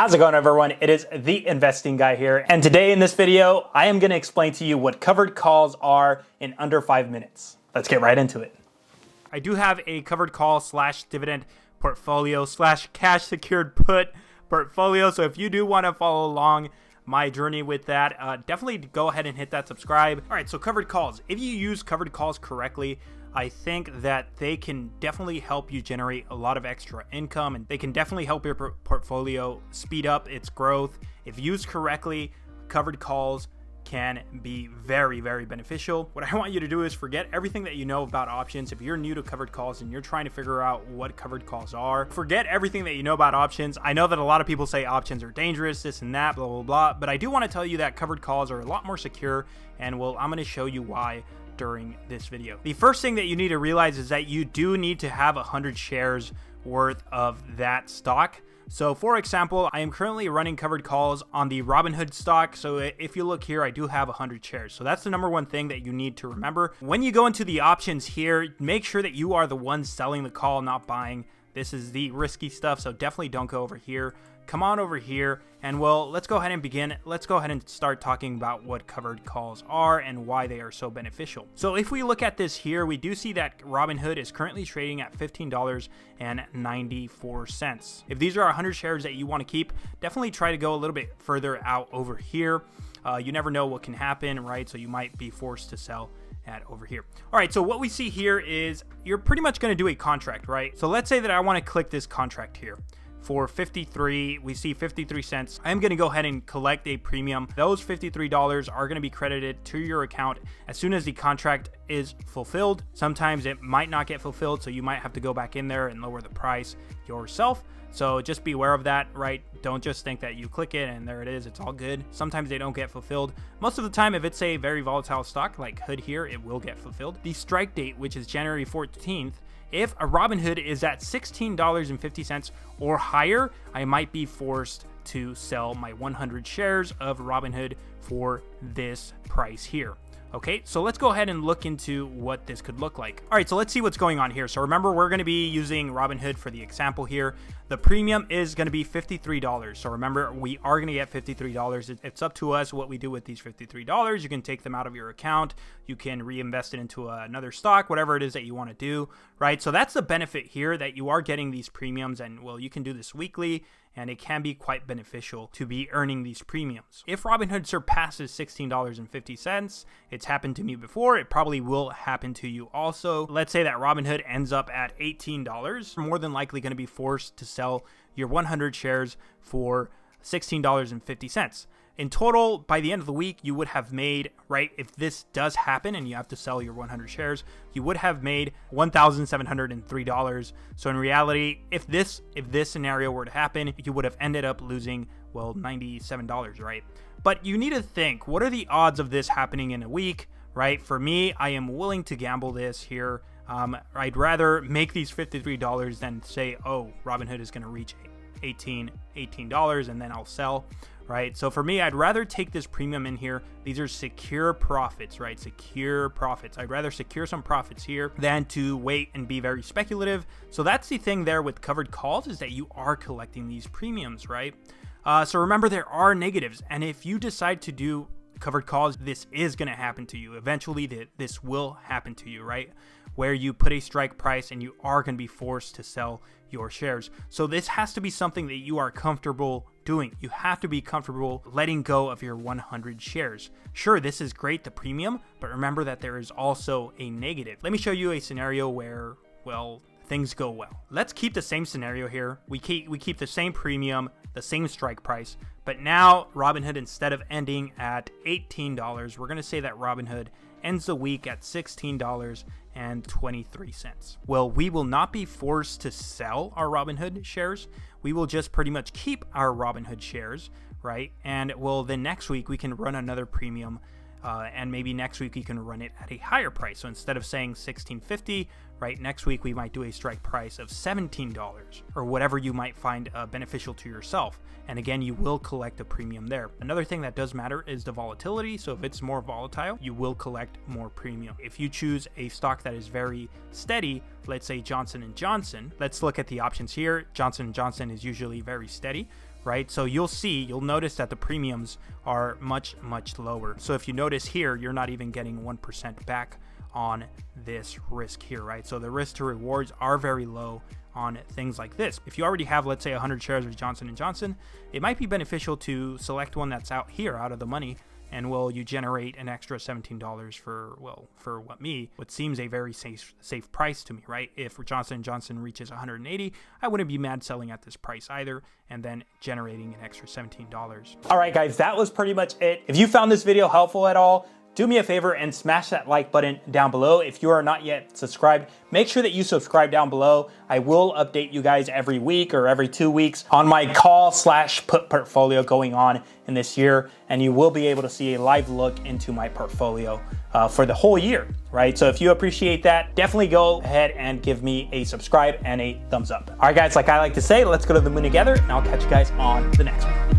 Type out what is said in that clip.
How's it going, everyone? It is the investing guy here, and today in this video I am going to explain to you what covered calls are in under 5 minutes. Let's get right into it. I do have a covered call slash dividend portfolio slash cash secured put portfolio, so if you do want to follow along my journey with that, definitely go ahead and hit that subscribe. All right, so covered calls. If you use covered calls correctly, I think that they can definitely help you generate a lot of extra income, and they can definitely help your portfolio speed up its growth. If used correctly, covered calls can be very, very beneficial. What I want you to do is forget everything that you know about options. If you're new to covered calls and you're trying to figure out what covered calls are, forget everything that you know about options. I know that a lot of people say options are dangerous, this and that, blah, blah, blah, but I do want to tell you that covered calls are a lot more secure, and well, I'm going to show you why during this video. The first thing that you need to realize is that you do need to have 100 shares worth of that stock. So for example, I am currently running covered calls on the Robinhood stock. So if you look here, I do have 100 shares. So that's the number one thing that you need to remember. When you go into the options here, make sure that you are the one selling the call, not buying. This is the risky stuff, so definitely don't go over here. Come on over here, and well, let's go ahead and begin. Let's go ahead and start talking about what covered calls are and why they are so beneficial. So if we look at this here, we do see that Robinhood is currently trading at $15.94. If these are 100 shares that you want to keep, definitely try to go a little bit further out over here. You never know what can happen, right? So you might be forced to sell at over here. All right, so what we see here is you're pretty much going to do a contract, right? So let's say that I want to click this contract here. For 53, we see 53 cents. I'm going to go ahead and collect a premium. Those $53 are going to be credited to your account as soon as the contract is fulfilled. Sometimes it might not get fulfilled, so you might have to go back in there and lower the price yourself. So just be aware of that, right? Don't just think that you click it and there it is, it's all good. Sometimes they don't get fulfilled. Most of the time, if it's a very volatile stock like Hood here, it will get fulfilled. The strike date, which is January 14th, if a Robinhood is at $16.50 or higher, I might be forced to sell my 100 shares of Robinhood for this price here. Okay, so let's go ahead and look into what this could look like. All right, so let's see what's going on here. So remember, we're going to be using Robinhood for the example here. The premium is going to be $53. So remember, we are going to get $53. It's up to us what we do with these $53. You can take them out of your account. You can reinvest it into another stock, whatever it is that you want to do, right? So that's the benefit here, that you are getting these premiums, and well, you can do this weekly, and it can be quite beneficial to be earning these premiums. If Robinhood surpasses $16.50, it's happened to me before, it probably will happen to you also. Let's say that Robinhood ends up at $18, you're more than likely going to be forced to sell your 100 shares for $16.50. In total, by the end of the week, you would have made, right, if this does happen and you have to sell your 100 shares, you would have made $1,703. So in reality, if this scenario were to happen, you would have ended up losing, well, $97, right? But you need to think, what are the odds of this happening in a week, right? For me, I am willing to gamble this here. I'd rather make these $53 than say, oh, Robinhood is going to reach $18 and then I'll sell, right? So for me, I'd rather take this premium in here. These are secure profits, right? Secure profits. I'd rather secure some profits here than to wait and be very speculative. So that's the thing there with covered calls, is that you are collecting these premiums, right? So remember, there are negatives, and if you decide to do covered calls, this is going to happen to you. Eventually, this will happen to you, right? Where you put a strike price and you are going to be forced to sell your shares. So this has to be something that you are comfortable doing. You have to be comfortable letting go of your 100 shares. Sure, this is great, the premium, but remember that there is also a negative. Let me show you a scenario where, well, things go well. Let's keep the same scenario here. We keep the same premium, the same strike price, but now Robinhood, instead of ending at $18, we're going to say that Robinhood ends the week at $16.23. Well, we will not be forced to sell our Robinhood shares. We will just pretty much keep our Robinhood shares, right? And well, then next week we can run another premium, and maybe next week we can run it at a higher price. So instead of saying $16.50, right, next week we might do a strike price of $17 or whatever you might find beneficial to yourself. And again, you will collect a premium there. Another thing that does matter is the volatility. So if it's more volatile, you will collect more premium. If you choose a stock that is very steady, let's say Johnson & Johnson, let's look at the options here. Johnson & Johnson is usually very steady, right? So you'll notice that the premiums are much lower. So if you notice here, you're not even getting 1% back on this risk here, right? So the risk to rewards are very low on things like this. If you already have, let's say, 100 shares of Johnson & Johnson, it might be beneficial to select one that's out here, out of the money, and will you generate an extra $17 for what seems a very safe price to me, right? If Johnson & Johnson reaches 180, I wouldn't be mad selling at this price either, and then generating an extra $17. All right, guys, that was pretty much it. If you found this video helpful at all, do me a favor and smash that like button down below. If you are not yet subscribed, make sure that you subscribe down below. I will update you guys every week or every 2 weeks on my call/put portfolio going on in this year, and you will be able to see a live look into my portfolio for the whole year, right? So if you appreciate that, definitely go ahead and give me a subscribe and a thumbs up. All right, guys, like I like to say, let's go to the moon together, and I'll catch you guys on the next one.